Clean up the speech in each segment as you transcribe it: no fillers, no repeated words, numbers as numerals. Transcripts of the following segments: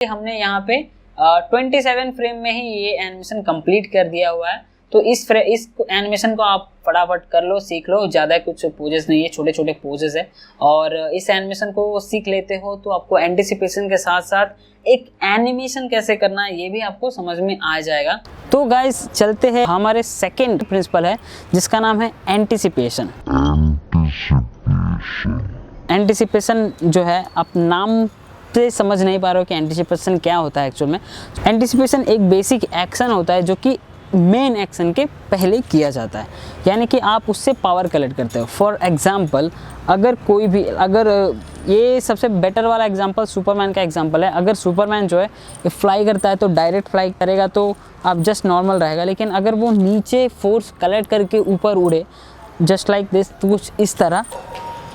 हमने यहाँ पे 27 फ्रेम में ही ये एनिमेशन कंप्लीट कर दिया हुआ है। तो इस एनिमेशन को आप फटाफट कर लो, सीख लो। ज़्यादा कुछ पोजेस नहीं है, छोटे छोटे पोजेस है। और इस एनिमेशन को सीख लेते हो तो आपको एंटिसिपेशन के साथ साथ एक एनिमेशन कैसे करना है ये भी आपको समझ में आ जाएगा। तो गाइस चलते हैं, हमारे सेकेंड प्रिंसिपल है जिसका नाम है एंटिसिपेशन। एंटिसिपेशन जो है, आप नाम से समझ नहीं पा रहे हो कि एंटिसिपेशन क्या होता है एक्चुअल में। एंटिसिपेशन एक बेसिक एक्शन होता है जो कि मेन एक्शन के पहले किया जाता है, यानी कि आप उससे पावर कलेक्ट करते हो। फॉर एग्जांपल, अगर ये सबसे बेटर वाला एग्जांपल सुपरमैन का एग्जांपल है। अगर सुपरमैन जो है ये फ्लाई करता है तो डायरेक्ट फ्लाई करेगा तो आप जस्ट नॉर्मल रहेगा, लेकिन अगर वो नीचे फोर्स कलेक्ट करके ऊपर उड़े जस्ट लाइक दिस, कुछ इस तरह,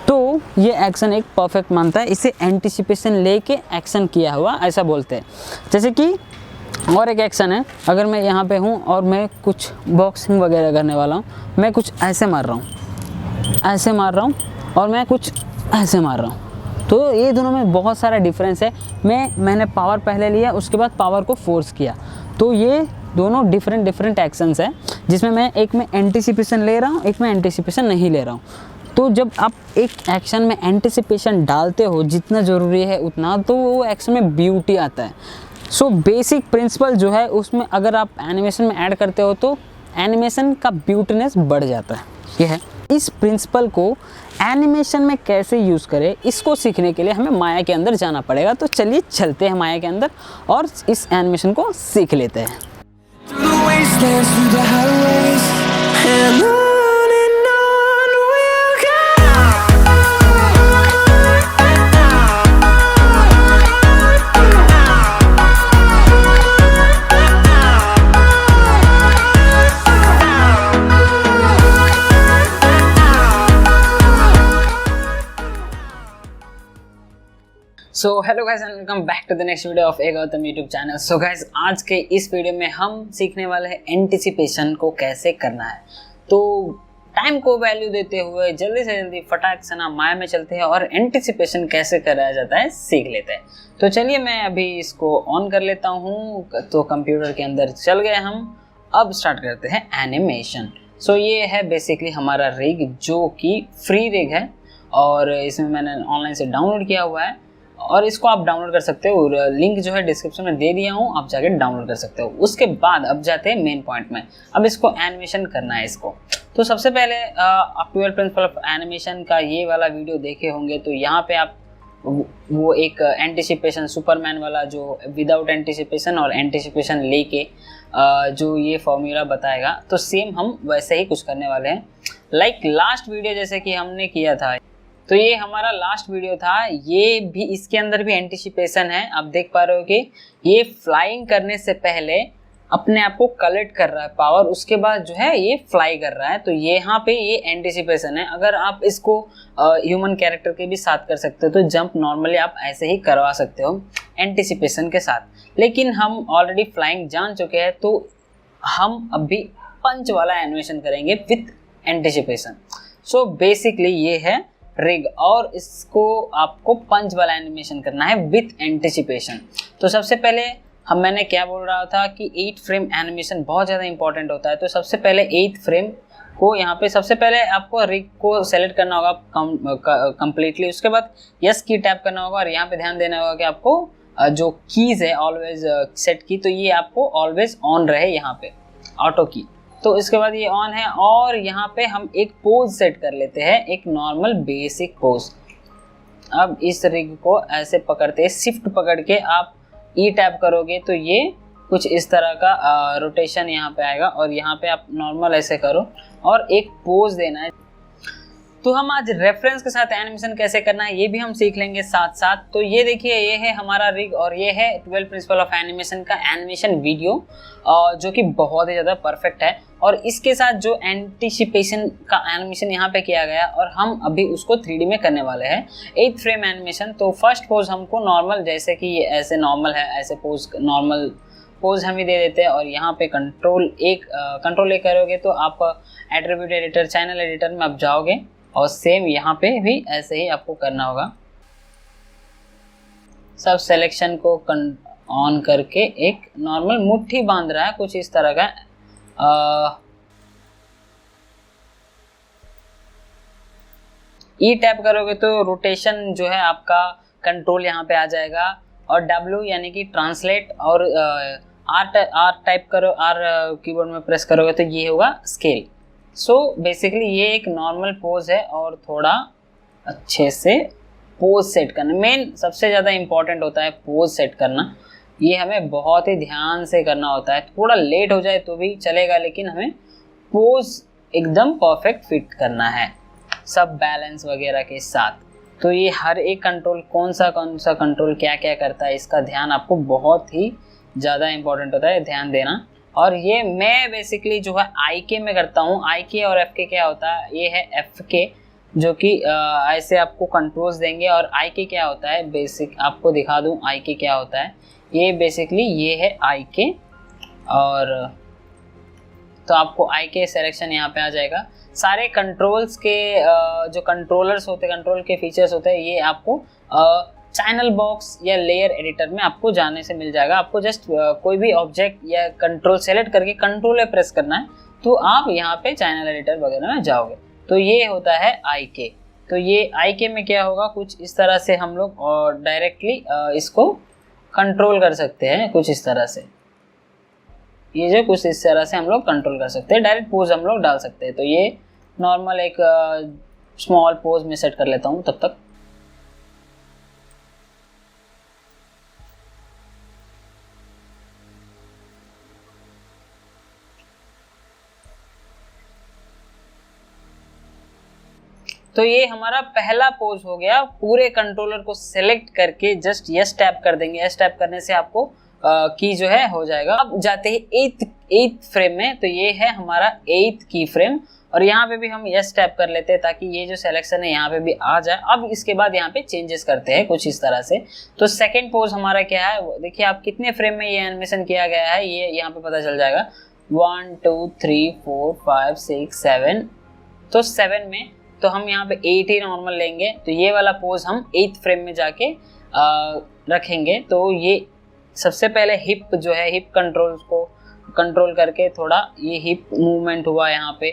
तो ये एक्शन एक परफेक्ट मानता है। इसे एंटिसिपेशन लेके एक्शन किया हुआ ऐसा बोलते हैं। जैसे कि और एक एक्शन है, अगर मैं यहाँ पे हूँ और मैं कुछ बॉक्सिंग वगैरह करने वाला हूँ, मैं कुछ ऐसे मार रहा हूँ और मैं कुछ ऐसे मार रहा हूँ, तो ये दोनों में बहुत सारा डिफरेंस है। मैंने पावर पहले लिया, उसके बाद पावर को फोर्स किया, तो ये दोनों डिफरेंट एक्शंस हैं जिसमें एक में एंटिसिपेशन ले रहा हूँ, एक में एंटिसिपेशन नहीं ले रहा हूँ। तो जब आप एक एक्शन में एंटिसिपेशन डालते हो जितना ज़रूरी है उतना, तो वो एक्शन में ब्यूटी आता है। सो बेसिक प्रिंसिपल जो है उसमें अगर आप एनिमेशन में ऐड करते हो तो एनिमेशन का ब्यूटीनेस बढ़ जाता है। ये है, इस प्रिंसिपल को एनिमेशन में कैसे यूज़ करें, इसको सीखने के लिए हमें माया के अंदर जाना पड़ेगा। तो चलिए चलते हैं माया के अंदर और इस एनिमेशन को सीख लेते हैं। So hello guys and welcome back to the next video of a Gautam YouTube channel. So guys आज के इस वीडियो में हम सीखने वाले हैं एंटिसिपेशन को कैसे करना है। तो टाइम को वैल्यू देते हुए जल्दी से जल्दी फटाक से ना माया में चलते हैं और एंटिसिपेशन कैसे कराया जाता है सीख लेते हैं। तो चलिए मैं अभी इसको ऑन कर लेता हूँ। तो कंप्यूटर के अंदर चल गए हम, अब स्टार्ट करते हैं एनिमेशन। सो ये है बेसिकली हमारा रिग जो कि फ्री रिग है और इसमें मैंने ऑनलाइन से डाउनलोड किया हुआ है और इसको आप डाउनलोड कर सकते हो। लिंक जो है डिस्क्रिप्शन में दे दिया हूँ, आप जाके डाउनलोड कर सकते हो। उसके बाद अब जाते हैं मेन पॉइंट में। अब इसको एनिमेशन करना है इसको। तो सबसे पहले आप 12 प्रिंसिपल ऑफ एनिमेशन का ये वाला वीडियो देखे होंगे, तो यहाँ पे आप वो एक एंटिसिपेशन सुपरमैन वाला जो विदाउट एंटिसिपेशन और एंटिसिपेशन लेके जो ये फॉर्मूला बताएगा, तो सेम हम वैसे ही कुछ करने वाले हैं। लाइक लास्ट वीडियो जैसे कि हमने किया था, तो ये हमारा लास्ट वीडियो था, ये भी इसके अंदर भी एंटिसिपेशन है। आप देख पा रहे हो कि ये फ्लाइंग करने से पहले अपने आप को कलेक्ट कर रहा है पावर, उसके बाद जो है ये फ्लाई कर रहा है। तो यहाँ पे ये एंटिसिपेशन है। अगर आप इसको ह्यूमन कैरेक्टर के भी साथ कर सकते हो, तो जंप नॉर्मली आप ऐसे ही करवा सकते हो एंटिसिपेशन के साथ। लेकिन हम ऑलरेडी फ्लाइंग जान चुके हैं, तो हम अभी पंच वाला एनिमेशन करेंगे विथ एंटिसिपेशन। सो बेसिकली ये है रिग और इसको आपको पंच वाला एनिमेशन करना है विथ एंटिसिपेशन। तो सबसे पहले मैंने क्या बोल रहा था कि 8 फ्रेम एनिमेशन बहुत ज़्यादा इंपॉर्टेंट होता है। तो सबसे पहले 8 फ्रेम को यहाँ पे सबसे पहले आपको रिग को सेलेक्ट करना होगा कंप्लीटली। उसके बाद यस की टैप करना होगा और यहाँ पे ध्यान देना होगा कि आपको जो कीज़ है ऑलवेज सेट की, तो ये आपको ऑलवेज ऑन रहे यहाँ पे ऑटो की। तो इसके बाद ये ऑन है और यहाँ पे हम एक पोज सेट कर लेते हैं, एक नॉर्मल बेसिक पोज। अब इस रिग को ऐसे पकड़ते हैं, शिफ्ट पकड़ के आप ई टैप करोगे तो ये कुछ इस तरह का रोटेशन यहाँ पे आएगा और यहाँ पे आप नॉर्मल ऐसे करो और एक पोज देना है। तो हम आज रेफरेंस के साथ एनिमेशन कैसे करना है ये भी हम सीख लेंगे साथ साथ। तो ये देखिए, ये है हमारा रिग और ये है 12 प्रिंसिपल ऑफ एनिमेशन का एनिमेशन वीडियो जो कि बहुत ही ज़्यादा परफेक्ट है। और इसके साथ जो एंटिसिपेशन का एनिमेशन यहाँ पे किया गया और हम अभी उसको 3D में करने वाले हैं 8 फ्रेम एनिमेशन। तो फर्स्ट पोज हमको नॉर्मल, जैसे कि ऐसे नॉर्मल है, ऐसे पोज नॉर्मल पोज हम ही दे देते हैं। और यहाँ पे कंट्रोल एक करोगे तो आप एट्रीब्यूट एडिटर, चैनल एडिटर में आप जाओगे और सेम यहाँ पे भी ऐसे ही आपको करना होगा। सब सिलेक्शन को ऑन करके एक नॉर्मल मुट्ठी बांध रहा है, कुछ इस तरह का। ई टैप करोगे तो रोटेशन जो है आपका कंट्रोल यहाँ पे आ जाएगा, और W यानी कि ट्रांसलेट, और आर टाइप करो, आर कीबोर्ड में प्रेस करोगे तो ये होगा स्केल। सो बेसिकली ये एक नॉर्मल पोज है, और थोड़ा अच्छे से पोज सेट करना मेन सबसे ज़्यादा इम्पॉर्टेंट होता है। पोज सेट करना ये हमें बहुत ही ध्यान से करना होता है। थोड़ा लेट हो जाए तो भी चलेगा, लेकिन हमें पोज एकदम परफेक्ट फिट करना है सब बैलेंस वगैरह के साथ। तो ये हर एक कंट्रोल कौन सा कंट्रोल क्या क्या करता है, इसका ध्यान आपको बहुत ही ज़्यादा इम्पोर्टेंट होता है, ध्यान देना। और ये मैं बेसिकली जो है IK में करता हूँ। IK और FK क्या होता है, ये है FK जो कि ऐसे आपको कंट्रोल्स देंगे, और IK क्या होता है बेसिक आपको दिखा दूँ। IK क्या होता है, ये बेसिकली ये है IK, और तो आपको IK सिलेक्शन यहाँ पे आ जाएगा। सारे कंट्रोल्स के जो कंट्रोलर्स होते हैं, कंट्रोल के फीचर्स होते हैं, ये आपको चैनल बॉक्स या लेयर एडिटर में आपको जाने से मिल जाएगा। आपको जस्ट कोई भी ऑब्जेक्ट या कंट्रोल सेलेक्ट करके कंट्रोल पे प्रेस करना है, तो आप यहाँ पे चैनल एडिटर वगैरह में जाओगे। तो ये होता है IK। तो ये IK में क्या होगा, कुछ इस तरह से हम लोग डायरेक्टली इसको कंट्रोल कर सकते हैं, कुछ इस तरह से। ये जो कुछ इस तरह से हम लोग कंट्रोल कर सकते हैं, डायरेक्ट पोज हम लोग डाल सकते हैं। तो ये नॉर्मल एक स्मॉल पोज में सेट कर लेता हूँ तब तक। तो ये हमारा पहला पोज हो गया। पूरे कंट्रोलर को सेलेक्ट करके जस्ट यस टैप कर देंगे। यस टैप करने से आपको की जो है हो जाएगा। अब जाते हैं 8th फ्रेम में। तो ये है हमारा 8th की फ्रेम, और यहाँ पे भी हम यस टैप कर लेते हैं ताकि ये जो सिलेक्शन है यहाँ पे भी आ जाए। अब इसके बाद यहाँ पे चेंजेस करते हैं कुछ इस तरह से। तो सेकंड पोज हमारा क्या है, देखिए आप कितने फ्रेम में ये एनिमेशन किया गया है, ये यहाँ पे पता चल जाएगा। 1 2 3 4 5 6 7। तो 7 में तो हम यहाँ पे 8 ही नॉर्मल लेंगे। तो ये वाला पोज हम 8th फ्रेम में जाके रखेंगे। तो ये सबसे पहले हिप जो है, हिप कंट्रोल्स को कंट्रोल करके थोड़ा ये हिप मूवमेंट हुआ, यहाँ पे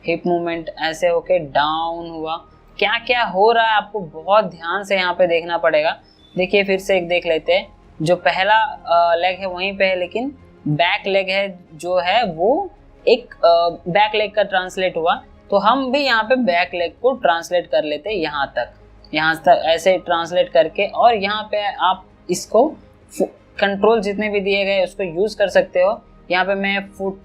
हिप मूवमेंट ऐसे होके डाउन हुआ। क्या क्या हो रहा है आपको बहुत ध्यान से यहाँ पे देखना पड़ेगा। देखिए फिर से एक देख लेते हैं। जो पहला लेग है वहीं पे है, लेकिन बैक लेग है जो है वो एक बैक लेग का ट्रांसलेट हुआ। तो हम भी यहाँ पे बैक लेग को ट्रांसलेट कर लेते हैं यहाँ तक ऐसे ट्रांसलेट करके। और यहाँ पे आप इसको कंट्रोल जितने भी दिए गए उसको यूज़ कर सकते हो। यहाँ पे मैं फुट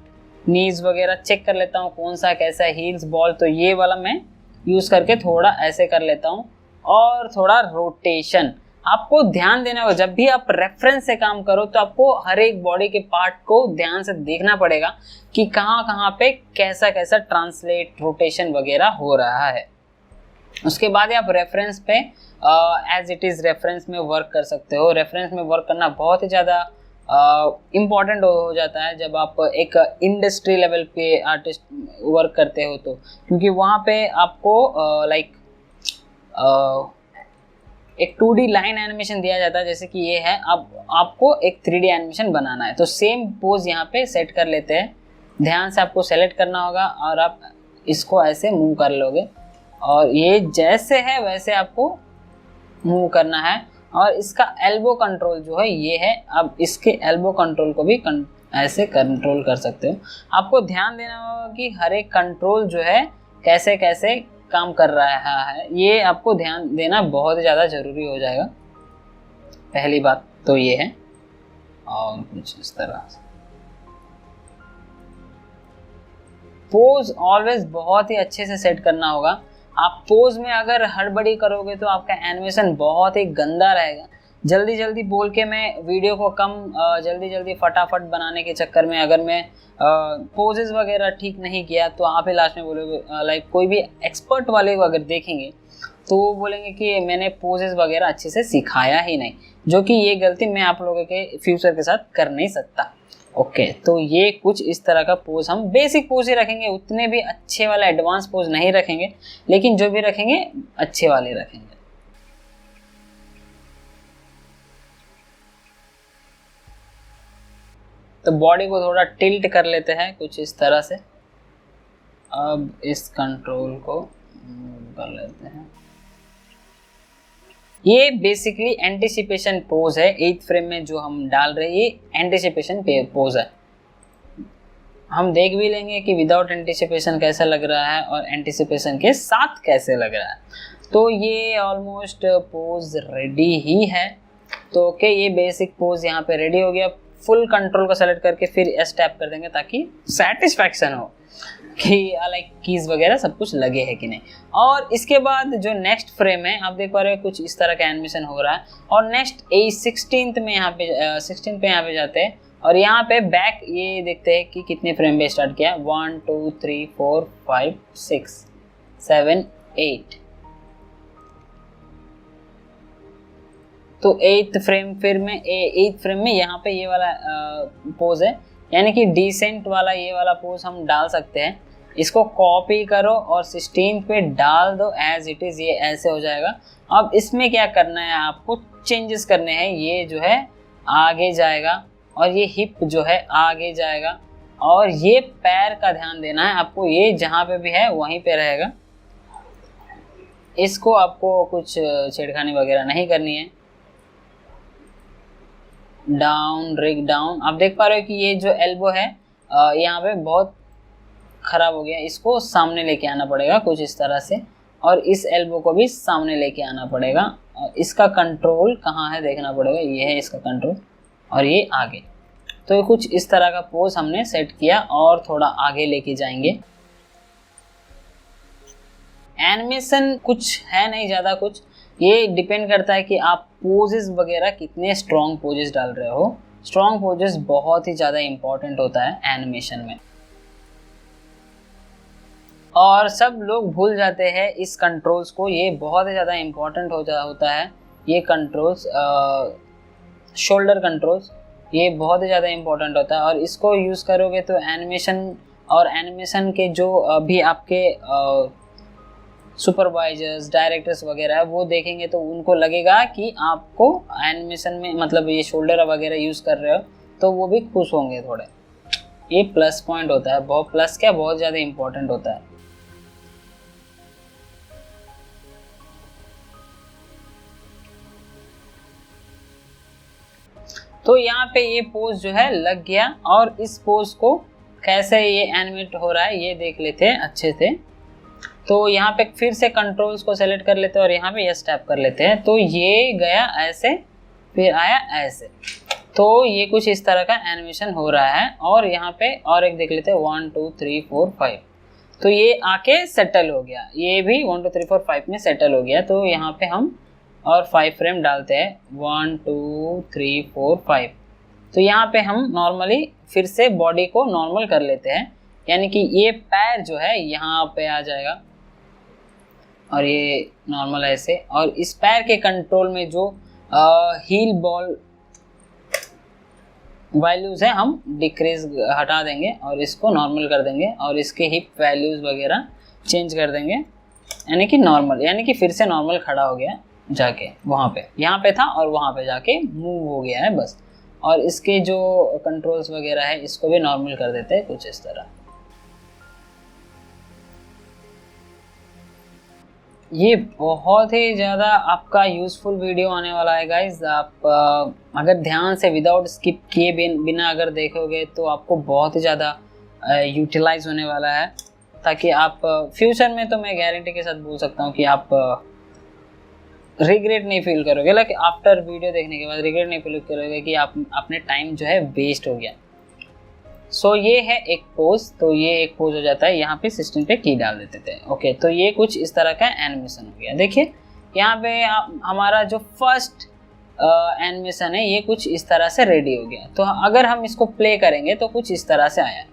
नीज वगैरह चेक कर लेता हूँ कौन सा कैसा है, हील्स बॉल, तो ये वाला मैं यूज़ करके थोड़ा ऐसे कर लेता हूँ। और थोड़ा रोटेशन आपको ध्यान देना होगा। जब भी आप रेफरेंस से काम करो तो आपको हर एक बॉडी के पार्ट को ध्यान से देखना पड़ेगा कि कहाँ कहाँ पे कैसा कैसा ट्रांसलेट रोटेशन वगैरह हो रहा है। उसके बाद आप रेफरेंस पे एज इट इज़ रेफरेंस में वर्क कर सकते हो। रेफरेंस में वर्क करना बहुत ही ज़्यादा इम्पॉर्टेंट हो जाता है जब आप एक इंडस्ट्री लेवल पे आर्टिस्ट वर्क करते हो, तो क्योंकि वहाँ पे आपको एक 2D लाइन एनिमेशन दिया जाता है, जैसे कि ये है। अब आपको एक 3D एनिमेशन बनाना है, तो सेम पोज यहाँ पे सेट कर लेते हैं। ध्यान से आपको सेलेक्ट करना होगा और आप इसको ऐसे मूव कर लोगे, और ये जैसे है वैसे आपको मूव करना है। और इसका एल्बो कंट्रोल जो है ये है। अब इसके एल्बो कंट्रोल को भी ऐसे कंट्रोल कर सकते हो। आपको ध्यान देना होगा कि हर एक कंट्रोल जो है कैसे कैसे काम कर रहा है, ये आपको ध्यान देना बहुत ज़्यादा ज़रूरी हो जाएगा। पहली बात तो ये है। और कुछ इस तरह से पोज ऑलवेज बहुत ही अच्छे से सेट करना होगा। आप पोज में अगर हड़बड़ी करोगे तो आपका एनिमेशन बहुत ही गंदा रहेगा। जल्दी जल्दी बोल के मैं वीडियो को कम जल्दी फटाफट बनाने के चक्कर में अगर मैं पोजेस वगैरह ठीक नहीं किया तो आप ही लास्ट में बोलोगे, कोई भी एक्सपर्ट वाले को अगर देखेंगे तो वो बोलेंगे कि मैंने पोजेस वगैरह अच्छे से सिखाया ही नहीं, जो कि ये गलती मैं आप लोगों के फ्यूचर के साथ कर नहीं सकता। ओके, तो ये कुछ इस तरह का पोज हम बेसिक पोज ही रखेंगे, उतने भी अच्छे वाले एडवांस पोज नहीं रखेंगे, लेकिन जो भी रखेंगे अच्छे वाले रखेंगे। तो बॉडी को थोड़ा टिल्ट कर लेते हैं कुछ इस तरह से। अब इस कंट्रोल को कर लेते हैं। ये बेसिकली एंटिसिपेशन पोज है 8th फ्रेम में जो हम डाल रहे हैं, ये एंटिसिपेशन पोज है। हम देख भी लेंगे कि विदाउट एंटिसिपेशन कैसा लग रहा है और एंटिसिपेशन के साथ कैसे लग रहा है। तो ये ऑलमोस्ट पोज रेडी ही है। तो ओके, ये बेसिक पोज यहाँ पे रेडी हो गया। फुल कंट्रोल को सेलेक्ट करके फिर एस टैप कर देंगे ताकि सेटिस्फैक्शन हो कि लाइक कीज वगैरह सब कुछ लगे है कि नहीं। और इसके बाद जो नेक्स्ट फ्रेम है आप देख पा रहे हो कुछ इस तरह का एनिमेशन हो रहा है। और नेक्स्ट 16th में यहाँ पे 16th पे यहाँ पे जाते हैं और यहाँ पे बैक ये देखते हैं कि कितने फ्रेम पे स्टार्ट किया। 1 2 3 4 5 6 7 8। तो 8th फ्रेम फिर में 8th फ्रेम में यहाँ पे ये वाला पोज है, यानी कि डिसेंट वाला ये वाला पोज हम डाल सकते हैं। इसको कॉपी करो और 16th पे डाल दो एज इट इज, ये ऐसे हो जाएगा। अब इसमें क्या करना है, आपको चेंजेस करने हैं। ये जो है आगे जाएगा और ये हिप जो है आगे जाएगा और ये पैर का ध्यान देना है आपको, ये जहाँ पे भी है वहीं पे रहेगा। इसको आपको कुछ छेड़खानी वगैरह नहीं करनी है। डाउन रिग डाउन, आप देख पा रहे हो कि ये जो एल्बो है यहाँ पे बहुत खराब हो गया, इसको सामने लेके आना पड़ेगा कुछ इस तरह से। और इस एल्बो को भी सामने लेके आना पड़ेगा। और इसका कंट्रोल कहाँ है देखना पड़ेगा, ये है इसका कंट्रोल और ये आगे। तो कुछ इस तरह का पोज हमने सेट किया और थोड़ा आगे लेके जाएंगे। एनिमेशन कुछ है नहीं ज़्यादा कुछ, ये डिपेंड करता है कि आप पोजेस वगैरह कितने स्ट्रॉन्ग पोजेस डाल रहे हो। स्ट्रॉन्ग पोजेस बहुत ही ज़्यादा इम्पॉर्टेंट होता है एनिमेशन में। और सब लोग भूल जाते हैं इस कंट्रोल्स को, ये बहुत ही ज़्यादा इम्पॉर्टेंट होता है। ये कंट्रोल्स शोल्डर कंट्रोल्स, ये बहुत ही ज़्यादा इम्पॉर्टेंट होता है। और इसको यूज़ करोगे तो एनिमेशन के जो भी आपके सुपरवाइजर्स डायरेक्टर्स वगैरह है वो देखेंगे तो उनको लगेगा कि आपको एनिमेशन में मतलब ये शोल्डर वगैरह यूज़ कर रहे हो, तो वो भी खुश होंगे थोड़े। ये प्लस पॉइंट होता है, बहुत प्लस क्या बहुत ज़्यादा इम्पोर्टेंट होता है। तो यहाँ पे ये पोज जो है लग गया और इस पोज को कैसे ये एनिमेट हो रहा है ये देख लेते हैं अच्छे से। तो यहाँ पे फिर से कंट्रोल्स को सेलेक्ट कर लेते हैं और यहाँ पे यस टैप कर लेते हैं। तो ये गया ऐसे फिर आया ऐसे, तो ये कुछ इस तरह का एनिमेशन हो रहा है। और यहाँ पे और एक देख लेते हैं 1 2 3 4 5, तो ये आके सेटल हो गया, ये भी 1 2 3 4 5 में सेटल हो गया। तो यहाँ पे हम और 5 फ्रेम डालते हैं 1 2 3 4 5। तो यहाँ पे हम नॉर्मली फिर से बॉडी को नॉर्मल कर लेते हैं, यानी कि ये पैर जो है यहाँ पे आ जाएगा और ये नॉर्मल ऐसे। और इस पैर के कंट्रोल में जो हील बॉल वैल्यूज है हम डिक्रीज हटा देंगे और इसको नॉर्मल कर देंगे और इसके हिप वैल्यूज वगैरह चेंज कर देंगे, यानी कि नॉर्मल, यानी कि फिर से नॉर्मल खड़ा हो गया जाके वहाँ पे, यहाँ पे था और वहाँ पे जाके मूव हो गया है बस। और इसके जो कंट्रोल्स वगैरह है इसको भी नॉर्मल कर देते हैं कुछ इस तरह। ये बहुत ही ज़्यादा आपका यूज़फुल वीडियो आने वाला है गाइज। आप अगर ध्यान से विदाउट स्किप किए बिना अगर देखोगे तो आपको बहुत ही ज़्यादा यूटिलाइज होने वाला है, ताकि आप फ्यूचर में तो मैं गारंटी के साथ बोल सकता हूँ कि आप रिग्रेट नहीं फील करोगे। लाइक आफ्टर वीडियो देखने के बाद रिग्रेट नहीं फील करोगे कि आप अपने टाइम जो है वेस्ट हो गया। सो ये है एक पोज, तो ये एक पोज हो जाता है। यहाँ पे सिस्टम पे की डाल देते थे। ओके, तो ये कुछ इस तरह का एनिमेशन हो गया। देखिए यहाँ पे हमारा जो फर्स्ट एनिमेशन है ये कुछ इस तरह से रेडी हो गया। तो अगर हम इसको प्ले करेंगे तो कुछ इस तरह से आया।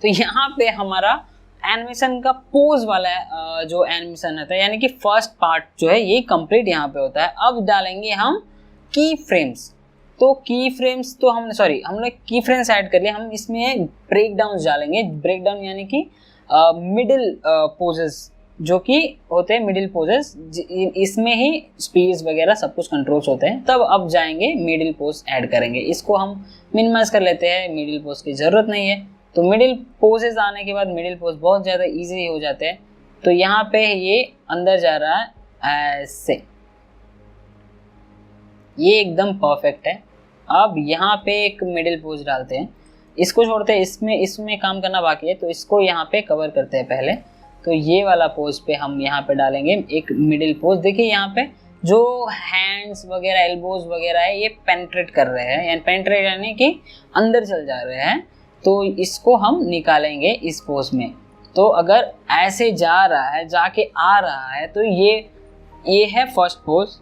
तो यहाँ पे हमारा एनिमेशन का पोज वाला जो एनिमेशन होता है, यानी कि फर्स्ट पार्ट जो है ये कंप्लीट यहाँ पे होता है। अब डालेंगे हम की फ्रेम्स। तो की फ्रेम्स तो हमने की फ्रेम्स ऐड कर लिया। हम इसमें ब्रेक डाउन डालेंगे। ब्रेक डाउन यानी कि मिडिल पोजेस जो कि होते हैं मिडिल पोजेस, इसमें ही स्पीड्स वगैरह सब कुछ कंट्रोल्स होते हैं। तब अब जाएंगे मिडिल पोज ऐड करेंगे, इसको हम मिनिमाइज कर लेते हैं, मिडिल पोज की जरूरत नहीं है। तो मिडिल पोजेस आने के बाद मिडिल पोज बहुत ज़्यादा इजी हो जाते हैं। तो यहाँ पे ये अंदर जा रहा है ऐसे, ये एकदम परफेक्ट है। अब यहाँ पे एक मिडिल पोज डालते हैं, इसको छोड़ते हैं, इसमें काम करना बाकी है, तो इसको यहाँ पे कवर करते हैं पहले। तो ये वाला पोज पे हम यहाँ पे डालेंगे एक मिडिल पोज। देखिए यहाँ पे जो हैंड्स वगैरह एल्बोज वगैरह है ये पेनिट्रेट कर रहे हैं, यानी पेनिट्रेट यानी कि अंदर चल जा रहे हैं, तो इसको हम निकालेंगे इस पोज में। तो अगर ऐसे जा रहा है जाके आ रहा है तो ये है फर्स्ट पोज,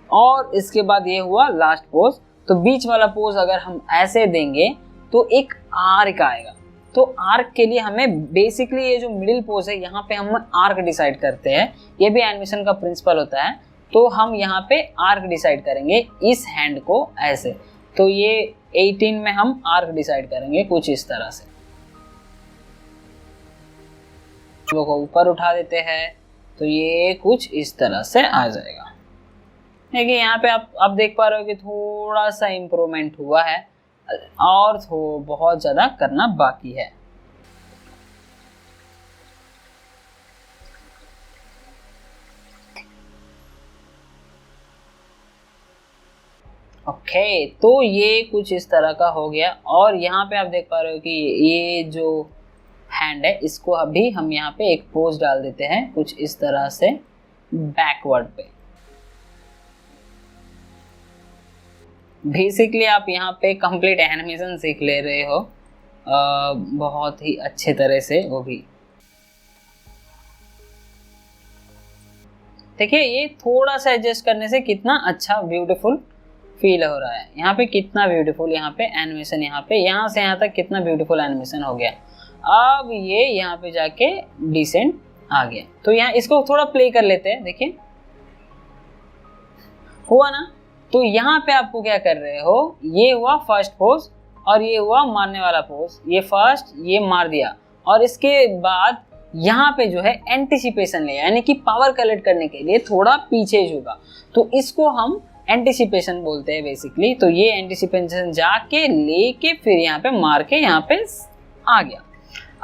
और इसके बाद ये हुआ लास्ट पोज। तो बीच वाला पोज अगर हम ऐसे देंगे तो एक आर्क आएगा। तो आर्क के लिए हमें बेसिकली ये जो मिडिल पोज है यहाँ पे हम आर्क डिसाइड करते हैं, ये भी एनिमेशन का प्रिंसिपल होता है। तो हम यहाँ पे आर्क डिसाइड करेंगे इस हैंड को ऐसे, तो ये 18 में हम आर्क डिसाइड करेंगे कुछ इस तरह से। को ऊपर उठा देते हैं तो ये कुछ इस तरह से आ जाएगा। देखिए यहाँ पे आप देख पा रहे हो कि थोड़ा सा इम्प्रूवमेंट हुआ है, और बहुत ज़्यादा करना बाकी है। ओके, तो ये कुछ इस तरह का हो गया। और यहाँ पे आप देख पा रहे हो कि ये जो हैंड है इसको अभी हम यहाँ पे एक पोज डाल देते हैं कुछ इस तरह से बैकवर्ड पे। बेसिकली आप यहाँ पे कंप्लीट एनिमेशन सीख ले रहे हो बहुत ही अच्छे तरह से, वो भी देखिए ये थोड़ा सा एडजस्ट करने से कितना अच्छा ब्यूटीफुल फील हो रहा है। यहाँ पे कितना ब्यूटीफुल यहाँ पे एनिमेशन, यहाँ से यहाँ तक कितना ब्यूटीफुल एनिमेशन हो गया। अब ये यहाँ पे जाके डिसेंट आ गया। तो यहाँ इसको थोड़ा प्ले कर लेते हैं, देखिए हुआ ना। तो यहाँ पे आपको क्या कर रहे हो, ये हुआ फर्स्ट पोज और ये हुआ मारने वाला पोज। ये फर्स्ट ये मार दिया, और इसके बाद यहाँ पे जो है एंटिसिपेशन लिया, यानी कि पावर कलेक्ट करने के लिए थोड़ा पीछे झुका, तो इसको हम एंटिसिपेशन बोलते हैं बेसिकली। तो ये एंटिसिपेशन जाके लेके फिर यहाँ पे मार के यहाँ पे आ गया।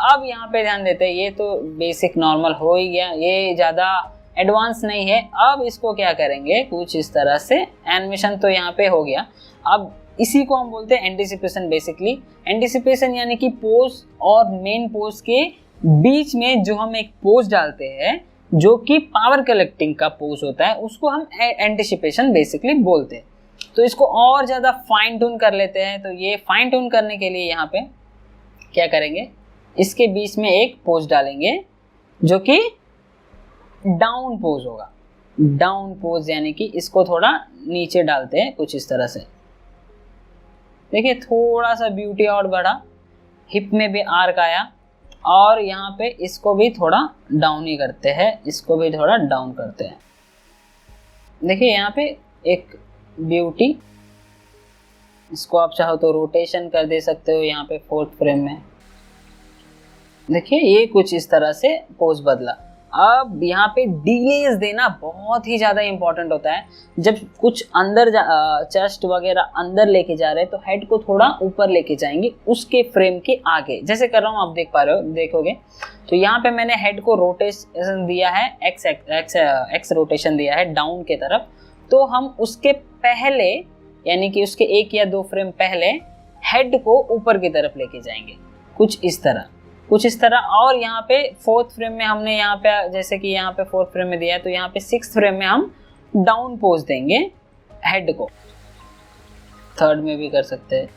अब यहाँ पे ध्यान देते हैं, ये तो बेसिक नॉर्मल हो ही गया, ये ज़्यादा एडवांस नहीं है। अब इसको क्या करेंगे कुछ इस तरह से, एनिमेशन तो यहाँ पे हो गया। अब इसी को हम बोलते हैं एंटिसिपेशन। बेसिकली एंटिसिपेशन यानी कि पोज और मेन पोज के बीच में जो हम एक पोज डालते हैं जो कि पावर कलेक्टिंग का पोज होता है, उसको हम एंटिसिपेशन बेसिकली बोलते हैं। तो इसको और ज़्यादा फाइन ट्यून कर लेते हैं। तो ये फाइन ट्यून करने के लिए यहाँ पे क्या करेंगे, इसके बीच में एक पोज डालेंगे जो कि डाउन पोज होगा। डाउन पोज यानी कि इसको थोड़ा नीचे डालते हैं कुछ इस तरह से। देखिए थोड़ा सा ब्यूटी और बढ़ा, हिप में भी आर्क आया, और यहाँ पे इसको भी थोड़ा डाउन ही करते हैं, इसको भी थोड़ा डाउन करते हैं। देखिए यहाँ पे एक ब्यूटी, इसको आप चाहो तो रोटेशन कर दे सकते हो यहाँ पे 4th फ्रेम में। देखिए ये कुछ इस तरह से पोज बदला। अब यहाँ पे डिलेज देना बहुत ही ज़्यादा इंपॉर्टेंट होता है। जब कुछ अंदर चेस्ट वगैरह अंदर लेके जा रहे हैं तो हेड को थोड़ा ऊपर लेके जाएंगे उसके फ्रेम के आगे, जैसे कर रहा हूँ आप देख पा रहे हो, देखोगे तो यहाँ पे मैंने हेड को रोटेशन दिया है, एक्स रोटेशन दिया है डाउन के तरफ। तो हम उसके पहले यानी कि उसके 1 या 2 फ्रेम पहले हेड को ऊपर की तरफ लेके जाएंगे कुछ इस तरह। और यहाँ पे 4th फ्रेम में हमने यहाँ पे जैसे कि यहाँ पे 4th फ्रेम में दिया है, तो यहाँ पे 6th फ्रेम में हम डाउन पोज देंगे हेड को। 3rd में भी कर सकते हैं।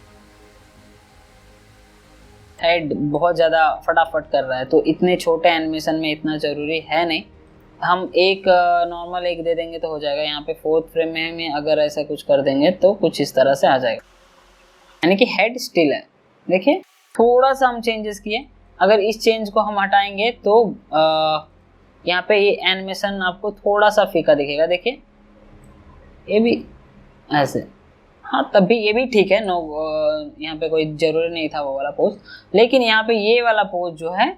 हेड बहुत ज़्यादा फटाफट कर रहा है तो इतने छोटे एनिमेशन में इतना ज़रूरी है नहीं, हम एक नॉर्मल एक दे देंगे तो हो जाएगा। यहाँ पे 4th फ्रेम में अगर ऐसा कुछ कर देंगे तो कुछ इस तरह से आ जाएगा, यानी कि हेड स्टिल है। देखिए थोड़ा सा हम चेंजेस किए, अगर इस चेंज को हम हटाएंगे तो यहाँ पे ये एनिमेशन आपको थोड़ा सा फीका दिखेगा। देखिए ये भी ऐसे, हाँ तब भी ये भी ठीक है, नो यहाँ पे कोई ज़रूरी नहीं था वो वाला पोज। लेकिन यहाँ पे ये वाला पोज जो है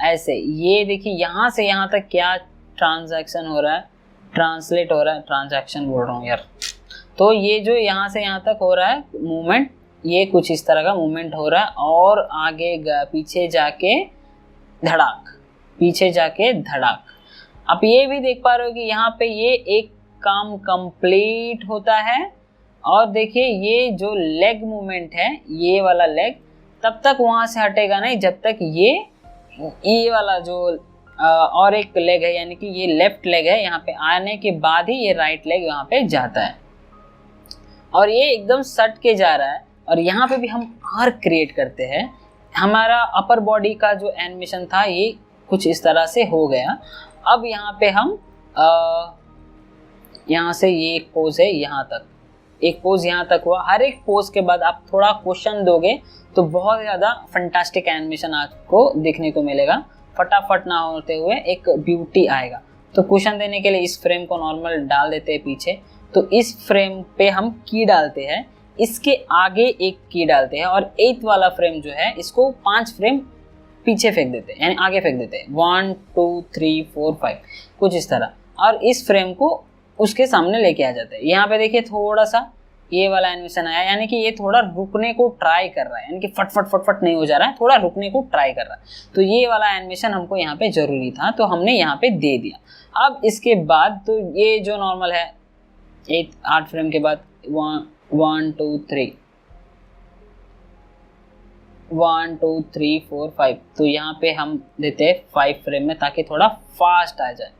ऐसे ये देखिए यहाँ से यहाँ तक क्या ट्रांजैक्शन हो रहा है, ट्रांसलेट हो रहा है, ट्रांजैक्शन बोल रहा हूँ यार। तो ये जो यहाँ से यहाँ तक हो रहा है मूवमेंट, ये कुछ इस तरह का मूवमेंट हो रहा है और आगे पीछे जाके धड़ाक, पीछे जाके धड़ाक। आप ये भी देख पा रहे हो कि यहाँ पे ये एक काम कंप्लीट होता है और देखिए ये जो लेग मूवमेंट है, ये वाला लेग तब तक वहाँ से हटेगा नहीं जब तक ये वाला जो और एक लेग है, यानी कि ये लेफ्ट लेग है, यहाँ पे आने के बाद ही ये राइट लेग यहाँ पे जाता है और ये एकदम सट के जा रहा है। और यहाँ पे भी हम आर्क क्रिएट करते हैं। हमारा अपर बॉडी का जो एनिमेशन था ये कुछ इस तरह से हो गया। अब यहाँ पे हम यहाँ से ये एक पोज है, यहाँ तक एक पोज यहाँ तक हुआ। हर एक पोज के बाद आप थोड़ा क्वेश्चन दोगे तो बहुत ज़्यादा फंटास्टिक एनिमेशन आपको देखने को मिलेगा। फटाफट ना होते हुए एक ब्यूटी आएगा। तो क्वेश्चन देने के लिए इस फ्रेम को नॉर्मल डाल देते हैं पीछे। तो इस फ्रेम पे हम की डालते हैं, इसके आगे एक की डालते हैं और 8th वाला फ्रेम जो है इसको 5 फ्रेम पीछे फेंक देते हैं, यानी आगे फेंक देते हैं। 1 2 3 4 5 कुछ इस तरह, और इस फ्रेम को उसके सामने लेके आ जाते हैं। यहाँ पे देखिए थोड़ा सा ये वाला एनिमेशन आया, यानी कि ये थोड़ा रुकने को ट्राई कर रहा है, यानी कि फट फट फट फट नहीं हो जा रहा है, थोड़ा रुकने को ट्राई कर रहा है। तो ये वाला एनिमेशन हमको यहाँ पे जरूरी था, तो हमने यहाँ पे दे दिया। अब इसके बाद तो ये जो नॉर्मल है 8 फ्रेम के बाद 1 2 3 1 2 3 4 5, तो यहाँ पे हम देते हैं 5 फ्रेम में ताकि थोड़ा फास्ट आ जाए।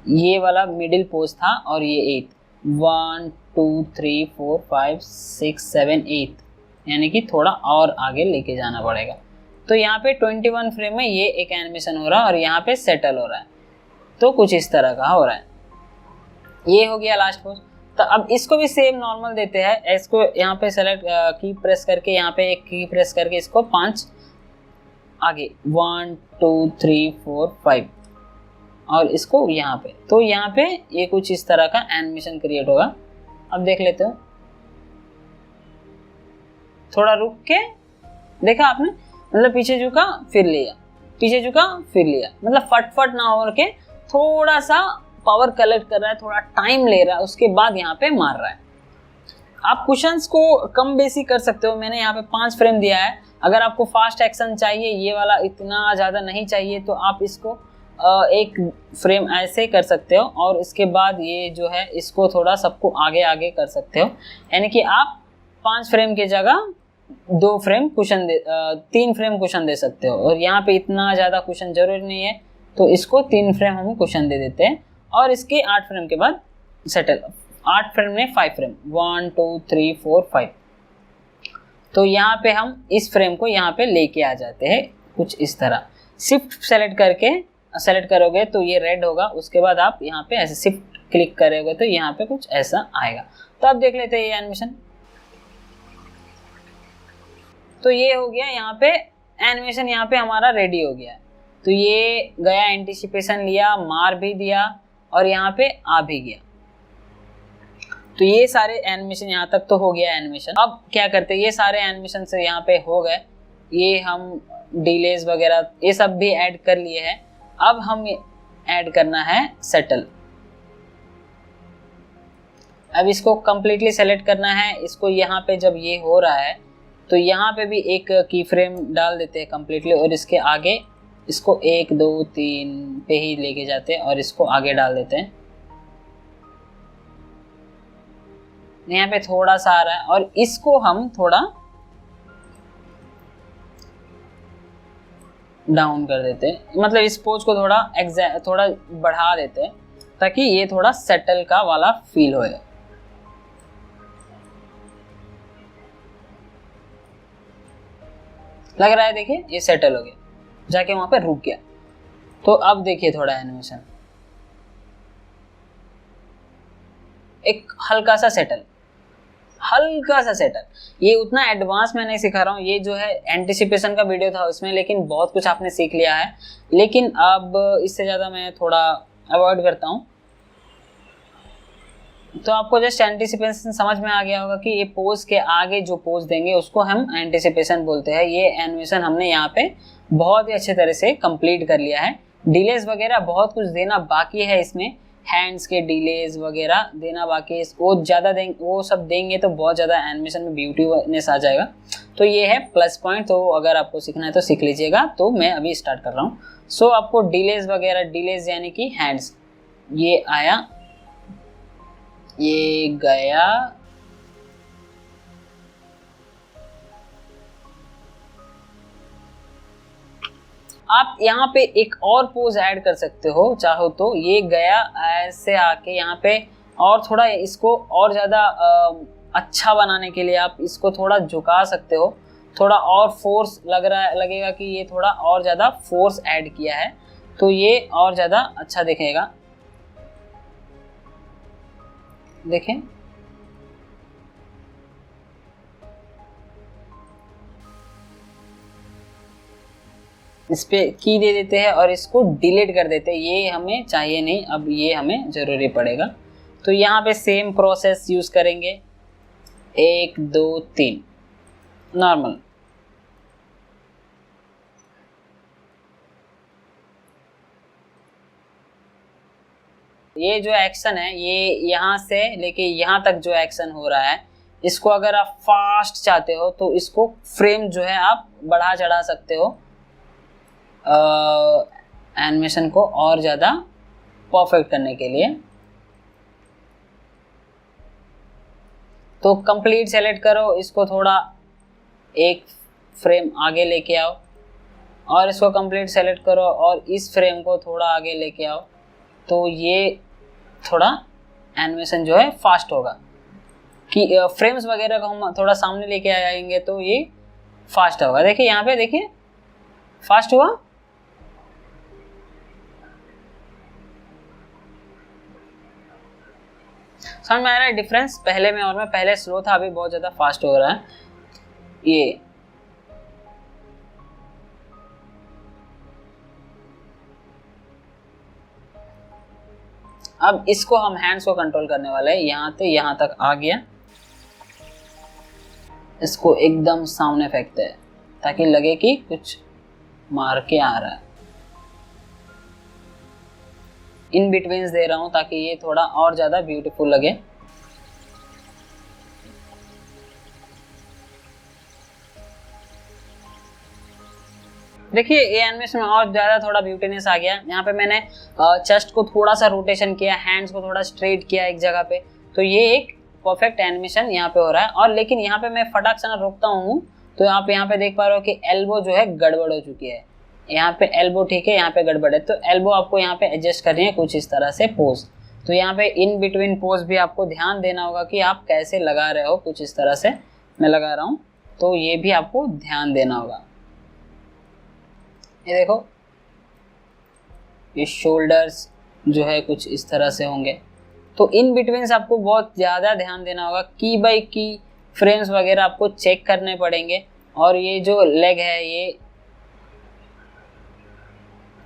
ये वाला मिडिल पोज था और ये 8 1 2 3 4 5 6 7 8, यानी कि थोड़ा और आगे लेके जाना पड़ेगा। तो यहाँ पे 21 फ्रेम में ये एक एनिमेशन हो रहा है और यहाँ पे सेटल हो रहा है। तो कुछ इस तरह का हो रहा है। ये हो गया लास्ट पोज। तो अब इसको भी सेम नॉर्मल देते हैं। इसको यहाँ पे सेलेक्ट की प्रेस करके, यहाँ पे एक की प्रेस करके इसको 5 आगे 1 2 3 4 5 और इसको यहाँ पे, तो यहाँ पे ये कुछ इस तरह का एनिमेशन क्रिएट होगा। अब देख लेते हो, थोड़ा रुक के देखा आपने, मतलब पीछे झुका फिर लिया, पीछे झुका फिर लिया, मतलब फटफट ना हो के थोड़ा सा पावर कलेक्ट कर रहा है, थोड़ा टाइम ले रहा है, उसके बाद यहाँ पे मार रहा है। आप कुशंस को कम बेसी कर सकते हो। मैंने यहाँ पे 5 फ्रेम दिया है। अगर आपको फास्ट एक्शन चाहिए, ये वाला इतना ज़्यादा नहीं चाहिए, तो आप इसको एक फ्रेम ऐसे कर सकते हो और इसके बाद ये जो है इसको थोड़ा सबको आगे आगे कर सकते हो, यानी कि आप 5 फ्रेम की जगह 2 फ्रेम कुशन 3 फ्रेम कुशन दे सकते हो। और यहाँ पे इतना ज़्यादा कुशन जरूरी नहीं है, तो इसको 3 फ्रेम हम कुशन दे देते हैं और इसके 8 फ्रेम के बाद सेटल। 8 फ्रेम में 5 फ्रेम 1 2 3 4 5। तो यहाँ पे हम इस फ्रेम को यहाँ पे लेके आ जाते हैं कुछ इस तरह। शिफ्ट सेलेक्ट करोगे तो ये रेड होगा, उसके बाद आप यहाँ पे ऐसे शिफ्ट क्लिक करोगे तो यहाँ पे कुछ ऐसा आएगा। तो अब देख लेते हैं ये एनिमेशन। तो ये हो गया, यहाँ पे एनिमेशन यहाँ पे हमारा रेडी हो गया है। तो ये गया, एंटिसिपेशन लिया, मार भी दिया और यहाँ पे आ भी गया। तो ये सारे एनिमेशन यहाँ तक तो हो गया एनिमेशन। अब क्या करते हैं, ये सारे एनिमेशन से यहाँ पे हो गए, ये हम डिलेज वगैरह ये सब भी ऐड कर लिए हैं। अब हम ऐड करना है सेटल। अब इसको कंप्लीटली सेलेक्ट करना है। इसको यहाँ पे जब ये हो रहा है तो यहाँ पे भी एक की फ्रेम डाल देते हैं कंप्लीटली और इसके आगे इसको 1 2 3 पे ही लेके जाते हैं और इसको आगे डाल देते हैं। यहाँ पे थोड़ा सा आ रहा है और इसको हम थोड़ा डाउन कर देते हैं, मतलब इस पोज को थोड़ा बढ़ा देते हैं ताकि ये थोड़ा सेटल का वाला फील होए। लग रहा है, देखिए ये सेटल हो गया, जाके वहां पे रुक गया। तो अब देखिए थोड़ा एनिमेशन एक हल्का सा सेटल। ये उतना एडवांस मैं नहीं सिखा रहा हूँ, ये जो है एंटिसिपेशन का वीडियो था उसमें, लेकिन बहुत कुछ आपने सीख लिया है। लेकिन अब इससे ज़्यादा मैं थोड़ा अवॉइड करता हूँ। तो आपको जस्ट एंटिसिपेशन समझ में आ गया होगा कि ये पोज के आगे जो पोज देंगे उसको हम एंटिसिपेशन बोलते हैं। ये एनिमेशन हमने यहाँ पे बहुत ही अच्छे तरह से कंप्लीट कर लिया है। डिलेज वगैरह बहुत कुछ देना बाकी है इसमें, हैंड्स के डिलेज वगैरह देना बाकी है, वो ज़्यादा देंगे, वो सब देंगे तो बहुत ज़्यादा एनिमेशन में ब्यूटीनेस आ जाएगा। तो ये है प्लस पॉइंट, तो अगर आपको सीखना है तो सीख लीजिएगा। तो मैं अभी स्टार्ट कर रहा हूँ। सो आपको डिलेज वगैरह, डिलेज यानी कि हैंड्स, ये आया, ये गया, आप यहाँ पे एक और पोज ऐड कर सकते हो चाहो तो। ये गया, ऐसे आके यहाँ पे और थोड़ा इसको और ज़्यादा अच्छा बनाने के लिए आप इसको थोड़ा झुका सकते हो, थोड़ा और फोर्स लगेगा कि ये थोड़ा और ज़्यादा फोर्स ऐड किया है, तो ये और ज़्यादा अच्छा दिखेगा। देखें, इस पे की दे देते हैं और इसको डिलीट कर देते हैं, ये हमें चाहिए नहीं, अब ये हमें ज़रूरी पड़ेगा। तो यहाँ पे सेम प्रोसेस यूज़ करेंगे, 1 2 3 नॉर्मल। ये जो एक्शन है, ये यहाँ से लेके यहाँ तक जो एक्शन हो रहा है, इसको अगर आप फास्ट चाहते हो तो इसको फ्रेम जो है आप बढ़ा चढ़ा सकते हो एनिमेशन को और ज़्यादा परफेक्ट करने के लिए। तो कंप्लीट सेलेक्ट करो, इसको थोड़ा एक फ्रेम आगे लेके आओ और इसको कंप्लीट सेलेक्ट करो और इस फ्रेम को थोड़ा आगे लेके आओ, तो ये थोड़ा एनिमेशन जो है फास्ट होगा। कि फ्रेम्स वगैरह को हम थोड़ा सामने लेके आएंगे तो ये फास्ट होगा। देखिए यहाँ पे, देखिए फास्ट हुआ। समझ में आ रहा है डिफरेंस पहले में और में? पहले स्लो था, अभी बहुत ज़्यादा फास्ट हो रहा है ये। अब इसको हम हैंड्स को कंट्रोल करने वाले हैं। यहाँ से यहाँ तक आ गया, इसको एकदम सामने फेंकते हैं ताकि लगे कि कुछ मार के आ रहा है। इन बिटवीन्स दे रहा हूँ ताकि ये थोड़ा और ज़्यादा ब्यूटीफुल लगे। देखिए ये एनिमेशन में और ज़्यादा थोड़ा ब्यूटीनेस आ गया। यहाँ पे मैंने चेस्ट को थोड़ा सा रोटेशन किया, हैंड्स को थोड़ा स्ट्रेट किया एक जगह पे, तो ये एक परफेक्ट एनिमेशन यहाँ पे हो रहा है। और लेकिन यहाँ पे मैं फटाक से रोकता हूँ तो आप यहाँ पे देख पा रहे हो कि एल्बो जो है गड़बड़ हो चुकी है। यहाँ पे एल्बो ठीक है, यहाँ पे गड़बड़ है, तो एल्बो आपको यहाँ पे एडजस्ट करनी है कुछ इस तरह से पोज। तो यहाँ पे इन बिटवीन पोज भी आपको ध्यान देना होगा कि आप कैसे लगा रहे हो, कुछ इस तरह से मैं लगा रहा हूँ, तो ये भी आपको ध्यान देना होगा। ये देखो, ये शोल्डर्स जो है कुछ इस तरह से होंगे। तो इन बिटवीन आपको बहुत ज़्यादा ध्यान देना होगा, की बाई की फ्रेम्स वगैरह आपको चेक करने पड़ेंगे। और ये जो लेग है ये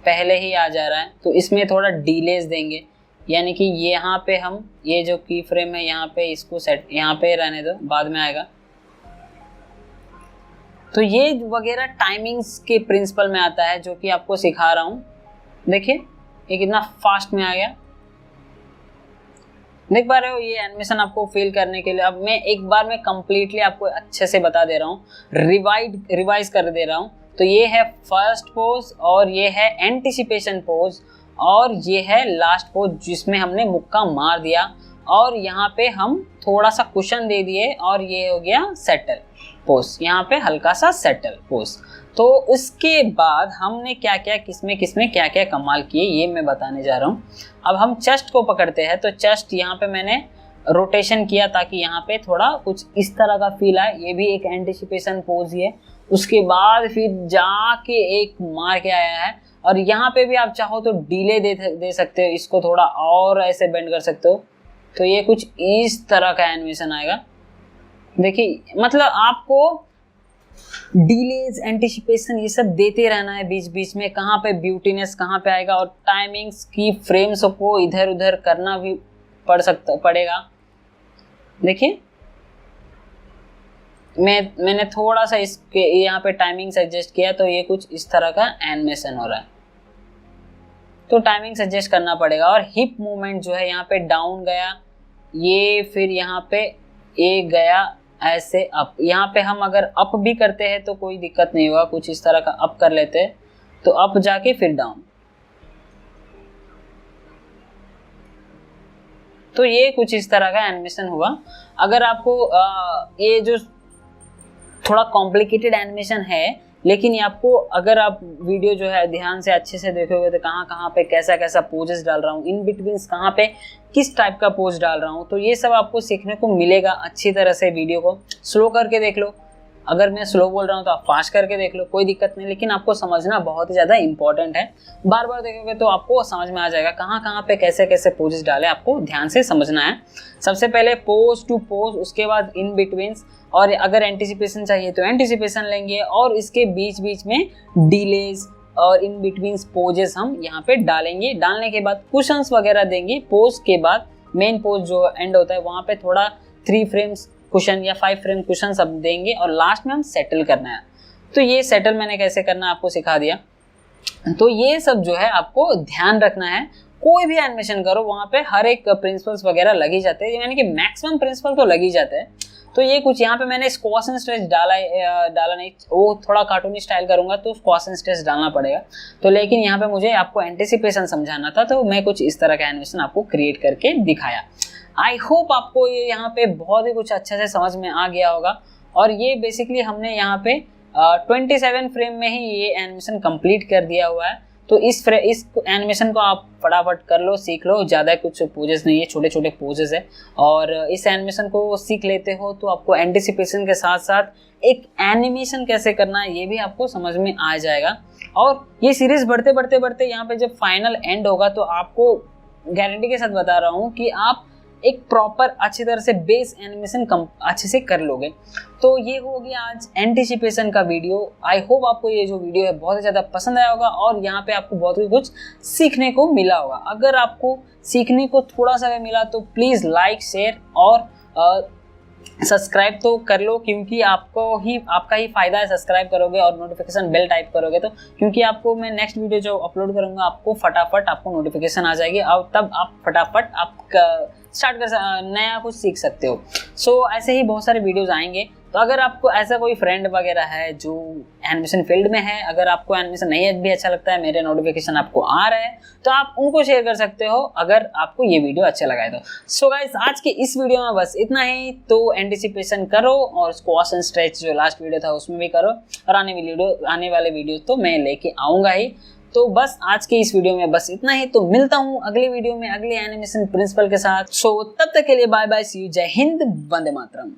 पहले ही आ जा रहा है, तो इसमें थोड़ा डिलेज देंगे, यानी कि यहाँ पे हम ये जो की फ्रेम है यहाँ पे इसको सेट, यहाँ पे रहने दो, बाद में आएगा। तो ये वगैरह टाइमिंग्स के प्रिंसिपल में आता है जो कि आपको सिखा रहा हूँ। देखिए ये कितना फास्ट में आ गया, देख पा रहे हो? ये एनिमेशन आपको फील करने के लिए अब मैं एक बार में कंप्लीटली आपको अच्छे से बता दे रहा हूँ, रिवाइज कर दे रहा हूँ। तो ये है फर्स्ट पोज, और ये है एंटिसिपेशन पोज, और ये है लास्ट पोज जिसमें हमने मुक्का मार दिया, और यहाँ पे हम थोड़ा सा कुशन दे दिए, और ये हो गया सेटल पोज, यहाँ पे हल्का सा सेटल पोज। तो उसके बाद हमने क्या क्या किसमें क्या क्या कमाल किए ये मैं बताने जा रहा हूँ। अब हम चेस्ट को पकड़ते हैं, तो चेस्ट यहाँ पे मैंने रोटेशन किया ताकि यहाँ पे थोड़ा कुछ इस तरह का फील आए, ये भी एक एंटिसिपेशन पोज ही है। उसके बाद फिर जाके एक मार के आया है, और यहाँ पे भी आप चाहो तो डिले दे सकते हो, इसको थोड़ा और ऐसे बेंड कर सकते हो, तो ये कुछ इस तरह का एनिमेशन आएगा। देखिए मतलब आपको डिलेज, एंटिसिपेशन ये सब देते रहना है बीच बीच में, कहाँ पे ब्यूटीनेस कहाँ पे आएगा, और टाइमिंग्स की फ्रेम्स को इधर उधर करना भी पड़ेगा। देखिए मैंने थोड़ा सा इसके यहाँ पे टाइमिंग एडजस्ट किया तो ये कुछ इस तरह का एनिमेशन हो रहा है, तो टाइमिंग एडजस्ट करना पड़ेगा। और हिप मूवमेंट जो है यहाँ पे डाउन गया, ये फिर यहाँ पे ए गया ऐसे अप। यहाँ पे हम अगर अप भी करते हैं तो कोई दिक्कत नहीं होगा, कुछ इस तरह का अप कर लेते हैं तो अप जाके फिर डाउन। तो ये कुछ इस तरह का एनिमेशन हुआ। अगर आपको ये जो थोड़ा कॉम्प्लिकेटेड एनिमेशन है, लेकिन ये आपको अगर आप वीडियो जो है ध्यान से अच्छे से देखोगे तो कहाँ कहाँ पे कैसा कैसा पोजेस डाल रहा हूँ, इन बिटवीन कहाँ पे किस टाइप का पोज डाल रहा हूँ, तो ये सब आपको सीखने को मिलेगा अच्छी तरह से। वीडियो को स्लो करके देख लो, अगर मैं स्लो बोल रहा हूँ तो आप फास्ट करके देख लो, कोई दिक्कत नहीं, लेकिन आपको समझना बहुत ही ज़्यादा इंपॉर्टेंट है। बार बार देखोगे तो आपको समझ में आ जाएगा कहाँ कहाँ पे कैसे कैसे पोजेस डाले, आपको ध्यान से समझना है। सबसे पहले पोज टू पोज, उसके बाद इन बिटवीन, और अगर एंटिसिपेशन चाहिए तो एंटिसिपेशन लेंगे, और इसके बीच बीच में डिलेज और इन बिटवीन पोजेस हम यहाँ पे डालेंगे। डालने के बाद कुशंस वगैरह देंगे। पोज के बाद मेन पोज जो एंड होता है वहाँ पे थोड़ा 3 फ्रेम्स कुशन या 5 फ्रेम कुशन सब देंगे, और लास्ट में हम सेटल करना है। तो ये सेटल मैंने कैसे करना है आपको सिखा दिया। तो ये सब जो है आपको ध्यान रखना है। कोई भी एनिमेशन करो वहाँ पे हर एक प्रिंसिपल्स वगैरह लग ही जाते हैं, यानी कि मैक्सिमम प्रिंसिपल तो लग ही जाते हैं। तो ये कुछ यहाँ पे मैंने स्क्वाश एंड स्ट्रेच डाला नहीं, वो थोड़ा कार्टूनी स्टाइल करूंगा तो स्क्वाश एंड स्ट्रेच डालना पड़ेगा। तो लेकिन यहाँ पे मुझे आपको एंटिसिपेशन समझाना था, तो मैं कुछ इस तरह का एनिमेशन आपको क्रिएट करके दिखाया। आई होप आपको ये यहाँ पे बहुत ही कुछ अच्छे से समझ में आ गया होगा। और ये बेसिकली हमने यहाँ पे 27 फ्रेम में ही ये एनिमेशन कंप्लीट कर दिया हुआ है। तो इस एनिमेशन को आप फटाफट कर लो, सीख लो, ज़्यादा कुछ पोजेस नहीं है, छोटे छोटे पोजेस है। और इस एनिमेशन को सीख लेते हो तो आपको एंटिसिपेशन के साथ साथ एक एनिमेशन कैसे करना है ये भी आपको समझ में आ जाएगा। और ये सीरीज बढ़ते बढ़ते बढ़ते यहाँ पे जब फाइनल एंड होगा तो आपको गारंटी के साथ बता रहा हूँ कि आप एक प्रॉपर अच्छी तरह से बेस एनिमेशन अच्छे से कर लोगे। तो ये हो गया आज एंटिसिपेशन का वीडियो। आई होप आपको ये जो वीडियो है बहुत ही ज़्यादा पसंद आया होगा और यहाँ पे आपको बहुत ही कुछ सीखने को मिला होगा। अगर आपको सीखने को थोड़ा सा भी मिला तो प्लीज़ लाइक, शेयर और सब्सक्राइब तो कर लो, क्योंकि आपका ही फायदा है। सब्सक्राइब करोगे और नोटिफिकेशन बेल टाइप करोगे तो, क्योंकि आपको मैं नेक्स्ट वीडियो जो अपलोड करूंगा आपको फटाफट आपको नोटिफिकेशन आ जाएगी और तब आप फटाफट आप स्टार्ट कर नया कुछ सीख सकते हो। सो ऐसे ही बहुत सारे वीडियोस आएंगे। तो अगर आपको ऐसा कोई फ्रेंड वगैरह है जो एनिमेशन फील्ड में है, अगर आपको एनिमेशन नहीं भी अच्छा लगता है, मेरे नोटिफिकेशन आपको आ रहा है तो आप उनको शेयर कर सकते हो अगर आपको ये वीडियो अच्छा लगा है तो। सो गाइस आज के इस वीडियो में बस इतना ही। तो एंटिसिपेशन करो और स्क्वाश एंड स्ट्रेच जो लास्ट वीडियो था उसमें भी करो, और आने वाले वीडियो तो मैं लेके आऊँगा ही। तो बस आज के इस वीडियो में बस इतना ही। तो मिलता हूँ अगले वीडियो में अगले एनिमेशन प्रिंसिपल के साथ। सो तब तक के लिए बाय बाय, सी यू, जय हिंद, वंदे मातरम।